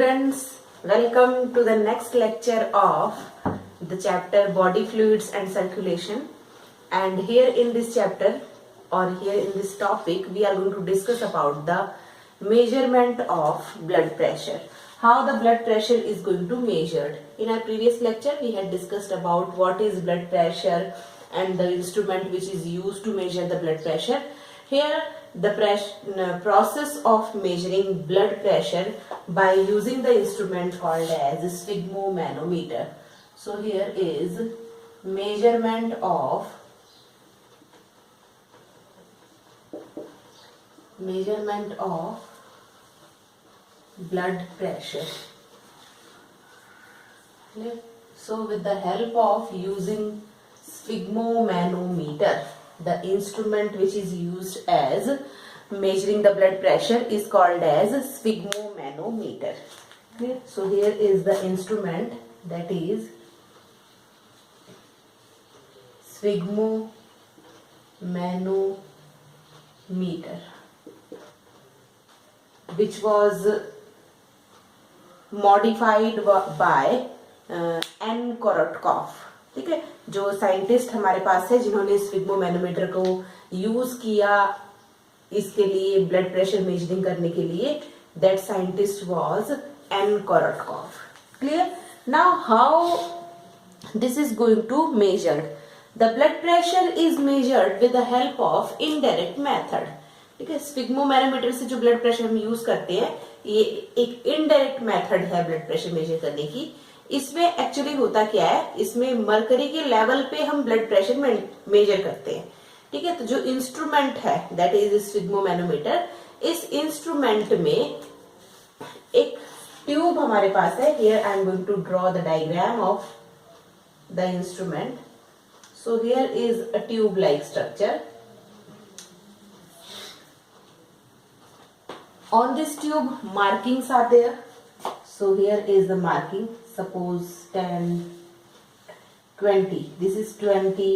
students, welcome to the next lecture of the chapter Body Fluids and Circulation. And here in this chapter or here in this topic, we are going to discuss about the measurement of blood pressure. How the blood pressure is going to be measured. In our previous lecture, we had discussed about what is blood pressure and the instrument which is used to measure the blood pressure. Here the process of measuring blood pressure by using the instrument called as sphygmomanometer. So here is measurement of blood pressure. So with the help of using sphygmomanometer, the instrument which is used as measuring the blood pressure is called as sphygmomanometer. Okay. So here is the instrument, that is sphygmomanometer, which was modified by N. Korotkov. ठीक है, जो scientist हमारे पास है जिन्होंने sphygmomanometer को use किया इसके लिए ब्लड प्रेशर मेजरिंग करने के लिए, that scientist was N Korotkov. Clear? Now how this is going to measured. The blood pressure is measured with the help of indirect method. ठीक है, स्फिग्मोमैनोमीटर से जो ब्लड प्रेशर हम यूज करते हैं, ये एक इनडायरेक्ट मेथड है ब्लड प्रेशर मेजर करने की. इसमें एक्चुअली होता क्या है, इसमें मरकरी के लेवल पे हम ब्लड प्रेशर मेजर करते हैं. ठीक है, तो जो इंस्ट्रूमेंट है दैट इज स्फिग्मोमैनोमीटर, इस इंस्ट्रूमेंट में एक ट्यूब हमारे पास है. Here I am going to draw the diagram of the instrument. So here is a tube like structure. On this tube, markings are there. So here is the marking. Suppose 10, 20. This is 20,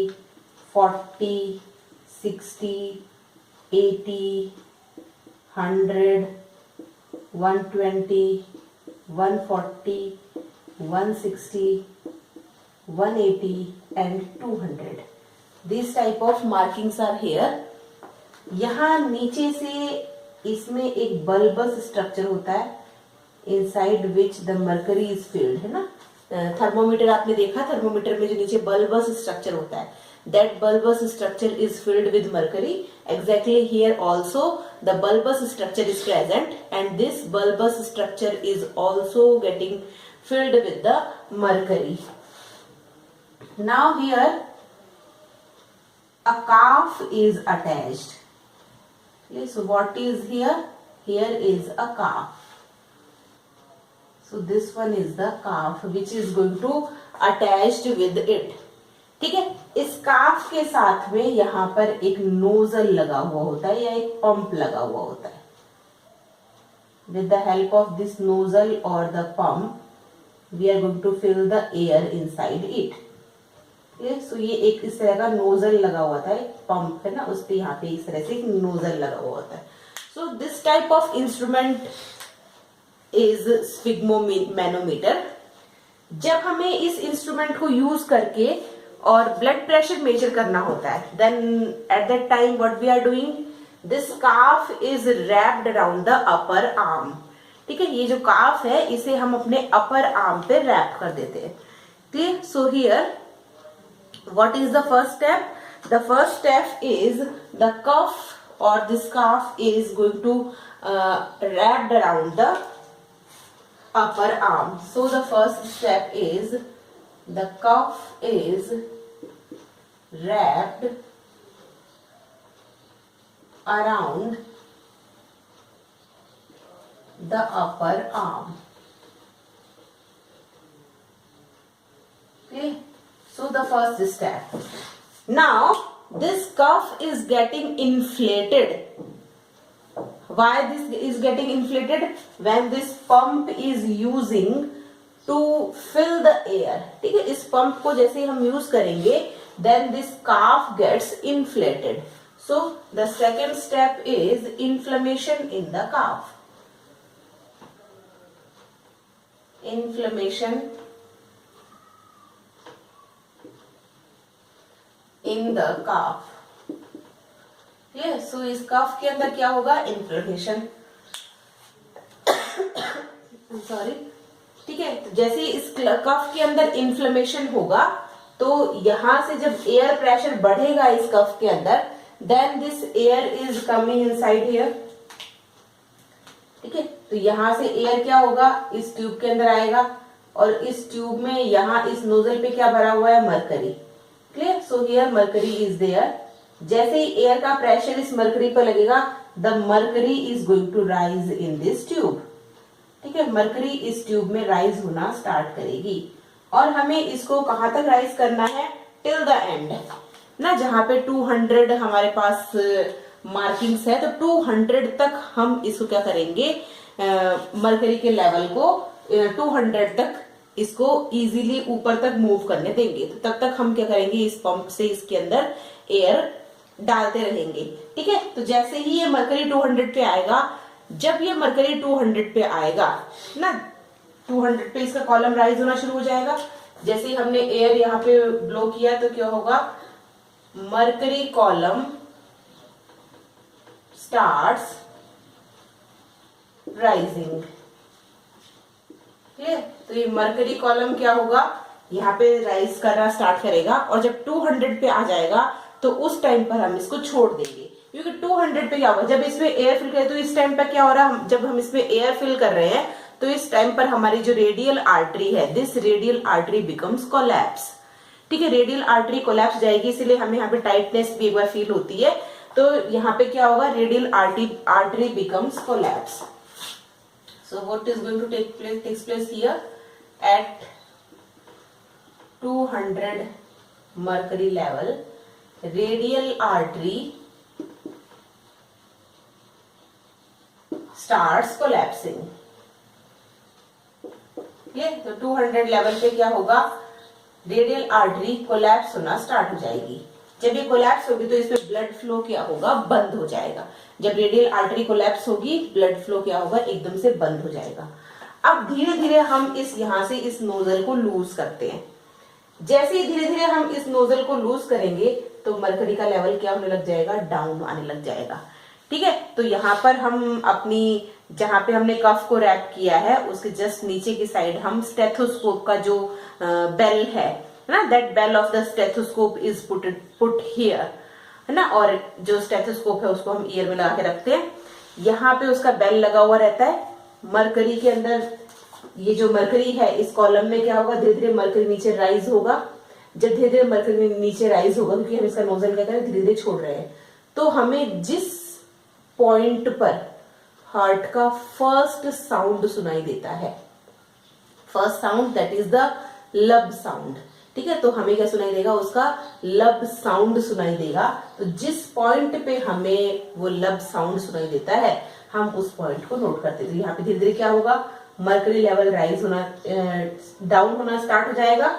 40, 60, 80, 100, 120, 140, 160, 180 and 200. These type of markings are here. यहाँ नीचे से इसमें एक bulbs structure होता है, inside which the mercury is filled. है ना, thermometer आपने देखा, थर्मोमीटर में जो नीचे बल्बस स्ट्रक्चर होता है, that bulbous structure is filled with mercury. Exactly here also the bulbous structure is present and this bulbous structure is also getting filled with the mercury. Now here a cuff is attached. Okay, so what is here? Here is a cuff. So this one is the cuff which is going to attached with it. ठीक है, इस काफ के साथ में यहाँ पर एक nozzle लगा हुआ होता है या एक पंप लगा हुआ होता है. With the help of this nozzle or the pump, we are going to fill the air inside it. सो ये एक इस तरह का नोजल लगा हुआ था, एक पंप है ना, उस पे यहाँ पे इस तरह से एक नोजल लगा हुआ होता है. So this type of instrument is sphygmomanometer. जब हमें इस इंस्ट्रूमेंट को यूज करके और ब्लड प्रेशर मेजर करना होता है, then at that time what we are doing, this cuff is wrapped around the upper arm. ठीक है, ये जो काफ है इसे हम अपने अपर आर्म पे रैप कर देते हैं. Clear? So here what is the first step? The first step is the cuff or this cuff is going to wrapped around the upper arm. So the first step is the cuff is wrapped around the upper arm. Okay. So the first step. Now this cuff is getting inflated. Why this is getting inflated? When this pump is using to fill the air. ठीक है, इस pump को जैसे हम use करेंगे, then this cuff gets inflated. So the second step is inflammation in the cuff. inflammation in the calf. सो इस cuff के अंदर क्या होगा, इन्फ्लेमेशन, सॉरी, ठीक है। तो जैसे इस कफ के अंदर इन्फ्लेमेशन होगा तो यहां से जब एयर प्रेशर बढ़ेगा इस कफ के अंदर, then this air is coming inside here, ठीक है। तो यहां से एयर क्या होगा, इस ट्यूब के अंदर आएगा और इस ट्यूब में यहां इस नोजल पे क्या भरा हुआ है, mercury, clear. So here mercury is there. जैसे ही एयर का प्रेशर इस मरकरी पर लगेगा, the mercury is going to rise in this tube, ठीक है। मरकरी इस ट्यूब में राइज होना स्टार्ट करेगी और हमें इसको कहां तक राइज करना है, टिल द एंड ना, जहां पे 200 हमारे पास मार्किंग्स है, तो 200 तक हम इसको क्या करेंगे, मरकरी के लेवल को 200 तक इसको इजीली ऊपर तक मूव करने देंगे। तो तब तक हम क्या करेंगे, इस पंप से इसके अंदर एयर डालते रहेंगे, ठीक है। तो जैसे ही ये मरकरी 200 पे आएगा, जब ये मरकरी 200 पे आएगा ना, 200 पे इसका कॉलम राइज होना शुरू हो जाएगा। जैसे ही हमने एयर यहाँ पे ब्लो किया तो क्या होगा, mercury column starts rising, clear. तो ये मरकरी कॉलम क्या होगा, यहाँ पे राइज करना स्टार्ट करेगा और जब 200 पे आ जाएगा तो उस टाइम पर हम इसको छोड़ देंगे, क्योंकि 200 पे क्या होगा, जब इसमें एयर फिल करें तो इस टाइम पर क्या हो रहा है, जब हम इसमें एयर फिल कर रहे हैं तो इस टाइम पर हमारी जो रेडियल आर्टरी है, this radial artery becomes collapse, ठीक है। रेडियल आर्टरी कोलैप्स जाएगी, इसलिए हमें यहाँ पे टाइटनेस भी एक बार फील होती है। तो यहाँ पे क्या होगा, radial artery becomes collapse. So what is going to takes place here at 200 mercury level, radial artery starts collapsing, ये तो 200 लेवल पे क्या होगा, रेडियल आर्टरी कोलैप्स होना स्टार्ट हो जाएगी। जब ये कोलैप्स होगी तो इसमें ब्लड फ्लो क्या होगा, बंद हो जाएगा। जब रेडियल आर्टरी कोलैप्स होगी, ब्लड फ्लो क्या होगा, एकदम से बंद हो जाएगा। अब धीरे धीरे हम यहां से इस नोजल को लूज करते हैं। जैसे ही धीरे धीरे हम इस नोजल को लूज करेंगे तो मरकरी का लेवल क्या होने लग जाएगा, डाउन आने लग जाएगा, ठीक है। तो यहाँ पर हम अपनी, जहां पे हमने कफ को रैप किया है उसके जस्ट नीचे की साइड हम स्टेथोस्कोप का जो बेल है ना, that bell of the stethoscope is put here, है ना। और जो स्टेथोस्कोप है उसको हम ईयर में लगा के रखते हैं, यहाँ पे उसका बेल लगा हुआ रहता है। मरकरी के अंदर ये जो मरकरी है इस कॉलम में क्या होगा, धीरे धीरे मरकरी नीचे राइज होगा। जब धीरे धीरे मरकरी नीचे राइज होगा, क्योंकि हम इसका नोजल क्या करें, धीरे धीरे छोड़ रहे हैं, तो हमें जिस पॉइंट पर हार्ट का फर्स्ट साउंड सुनाई देता है, first sound that is the लब साउंड, ठीक है। तो हमें क्या सुनाई देगा, उसका लब साउंड सुनाई देगा। तो जिस पॉइंट पे हमें वो लब साउंड सुनाई देता है, हम उस पॉइंट को नोट करते हैं। तो यहाँ पे धीरे धीरे क्या होगा, मरकरी लेवल राइज होना, डाउन होना स्टार्ट हो जाएगा।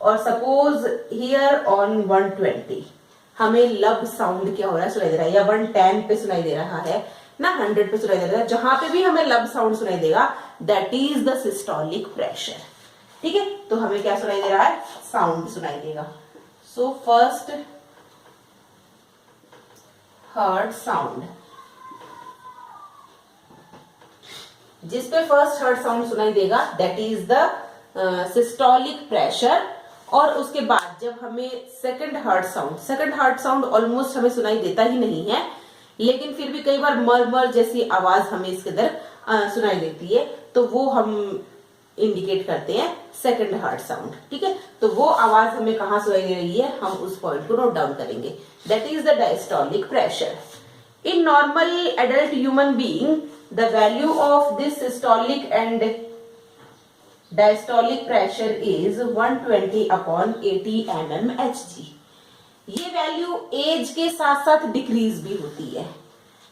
और सपोज हियर ऑन 120 हमें लब साउंड क्या हो रहा है, सुनाई दे रहा है, या 110 पे सुनाई दे रहा है ना, 100 पे सुनाई दे रहा है, जहां पे भी हमें लब साउंड सुनाई देगा that is the systolic pressure, ठीक है। तो हमें क्या सुनाई दे रहा है, साउंड सुनाई देगा। सो फर्स्ट हार्ट साउंड, जिस पे फर्स्ट हार्ट साउंड सुनाई देगा that is the systolic pressure. और उसके बाद जब हमें सेकंड हार्ट साउंड ऑलमोस्ट हमें सुनाई देता ही नहीं है, लेकिन फिर भी कई बार मर जैसी आवाज हमें इसके अंदर सुनाई देती है, तो वो हम इंडिकेट करते हैं सेकंड हार्ट साउंड, ठीक है। तो वो आवाज हमें कहाँ सुनाई दे रही है, हम उस पॉइंट को नोट डाउन करेंगे, that is the diastolic pressure. In normal adult human being the value of this systolic and diastolic pressure is 120 upon 80 mmHg। ये वैल्यू एज के साथ साथ डिक्रीज भी होती है,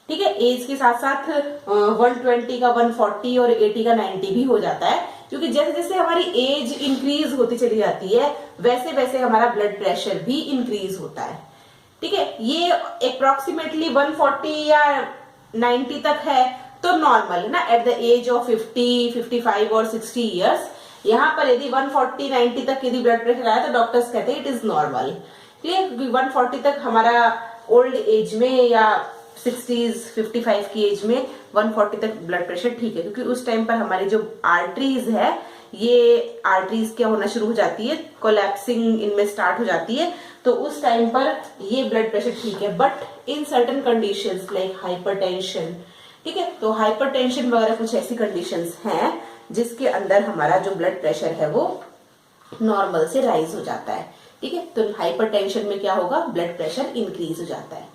ठीक है। एज के साथ साथ 120 का 140 और 80 का 90 भी हो जाता है, क्योंकि जैसे जैसे हमारी एज इंक्रीज होती चली जाती है वैसे वैसे हमारा ब्लड प्रेशर भी इंक्रीज होता है, ठीक है। ये अप्रोक्सीमेटली 140 या 90 तक है तो नॉर्मल है ना, एट द एज ऑफ 50, 55 और 60 ईयर्स। यहाँ पर यदि 140, 90 तक यदि ब्लड प्रेशर आया तो डॉक्टर्स कहते हैं इट इज नॉर्मल। क्लियर, क्योंकि 140 तक हमारा ओल्ड एज में या 60s 55 की एज में 140 तक ब्लड प्रेशर ठीक है, क्योंकि उस टाइम पर हमारी जो आर्टरीज है, ये आर्टरीज क्या होना शुरू हो जाती है, कोलैप्सिंग इनमें स्टार्ट हो जाती है, तो उस टाइम पर ये ब्लड प्रेशर ठीक है। But in certain conditions like hypertension, ठीक है, तो हाइपरटेंशन वगैरह कुछ ऐसी कंडीशंस हैं जिसके अंदर हमारा जो ब्लड प्रेशर है वो नॉर्मल से राइज हो जाता है। ठीक है, तो हाइपरटेंशन में क्या होगा, ब्लड प्रेशर इंक्रीज हो जाता है।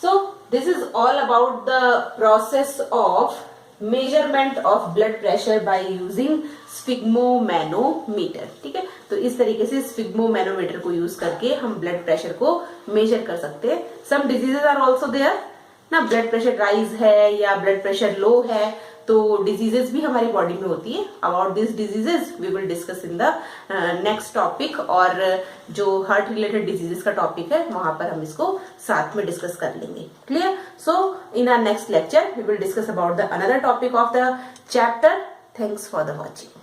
So this is all about the process of measurement of blood pressure by using sphygmomanometer. ठीक है, तो इस तरीके से स्फिग्मोमैनोमीटर को यूज करके हम ब्लड प्रेशर को मेजर कर सकते हैं। सम डिजीजेज आर ऑल्सो देयर ना, ब्लड प्रेशर राइज है या ब्लड प्रेशर लो है, तो डिजीजेस भी हमारी बॉडी में होती है। About this diseases we will discuss in the next topic, और जो हार्ट रिलेटेड डिजीजेस का टॉपिक है वहां पर हम इसको साथ में डिस्कस कर लेंगे। Clear, so in our next lecture we will discuss about the another topic of the chapter. Thanks for the watching.